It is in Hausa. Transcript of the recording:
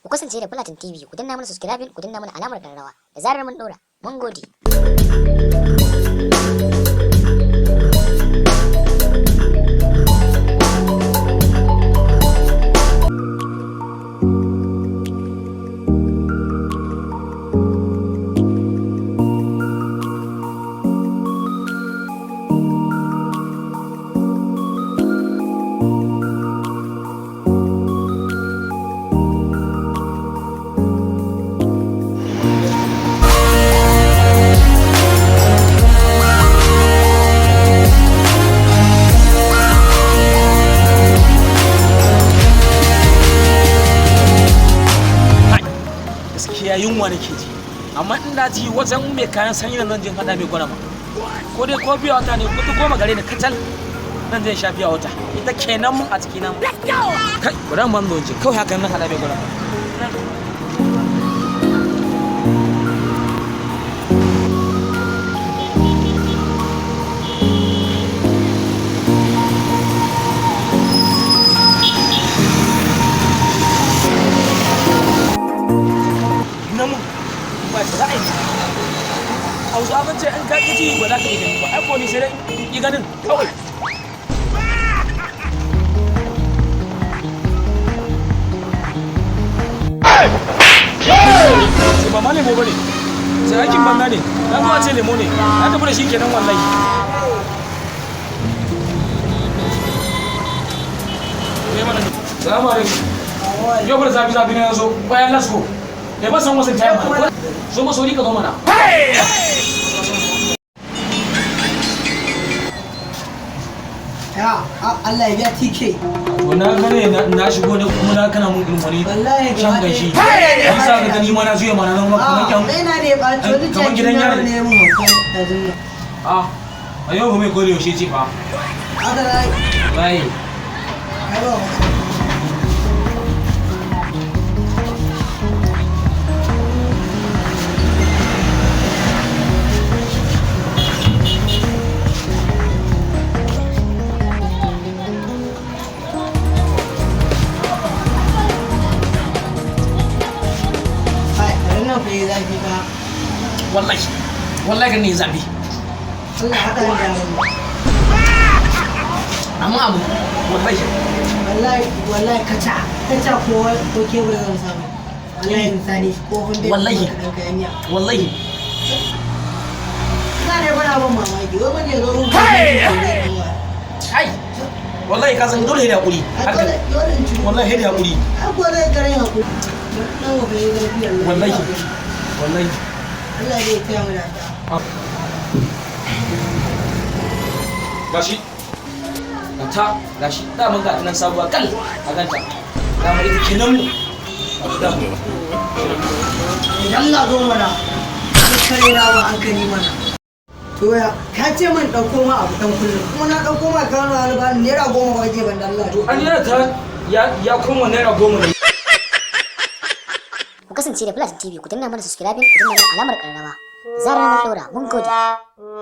Ku kasance da Platin TV, ku danna mana subscribe, ku danna mana alamar ƙararrawa. Da zarar mun ɗora, mun gode. Gaskiya yunwa nake ji, amma in da ji wajen mai kayan sanyi nan zan je hada mai gwarama, ko dai ko biya wata ne ko ta goma gare ni kacal nan zan sha biya wata ita kenan mun a ciki nan kai bari mu zo je kawai haka nan hada mai gwarama. Hausa abin ce in ka ji ba za ka yi gani ba, ai ko ni sai dai yi ganin kawai. Sai ba ma lemo ba ne, sai aikin banza ne, na zuwa ce lemo ne, na tafi da shi kenan wallahi. Salamu alaikum. Yau bar zafi na yazo bayan lasko. Ya ba san wasu tayi mana. Zo ba sauri ka zo mana. Ya Allah ya biya TK. Wannan gane na shigo ne kuma na kana mun wani shan gashi. An sa ka gani mana zuwa mana nan kuma kyan. Ina ne ba to ni kamar gidan yaro ne mun hoto da zuwa. A yau mai gode yaushe ce fa. Haka dai. Bai. Ayo. Bai zafi ba. Wallahi kan ne zafi. Allah haɗa da mu. Amma abu wallahi kaca ko kebur zan samu. Wallahi misali ko hunde. Wallahi. Ina ne bana ban mamaki, wai bane zo mun. Ai. Wallahi ka san dole ne hakuri. Haka. Wallahi ne hakuri. Akwai dai garin hakuri. Dan wa bai zafi Allah. Wallahi. Allah zai taya mu da ta. Gashi. Gashi. Da mun ga nan sabuwa kal a ganta. Da mu ita kenan mu. Da mu. Idan Allah zo mana. Kare rawa an kani mana. To ya ka ce min dauko ma abu dan kullum. Kuma na dauko ma kano albani naira 10 ba ke ban da Allah. To an yana ta ya kuma naira 10 ne. Ku kasance da Platin TV, ku danna mana subscribe, ku danna mana alamar ƙararrawa. Da zarar mun ɗora, mun gode.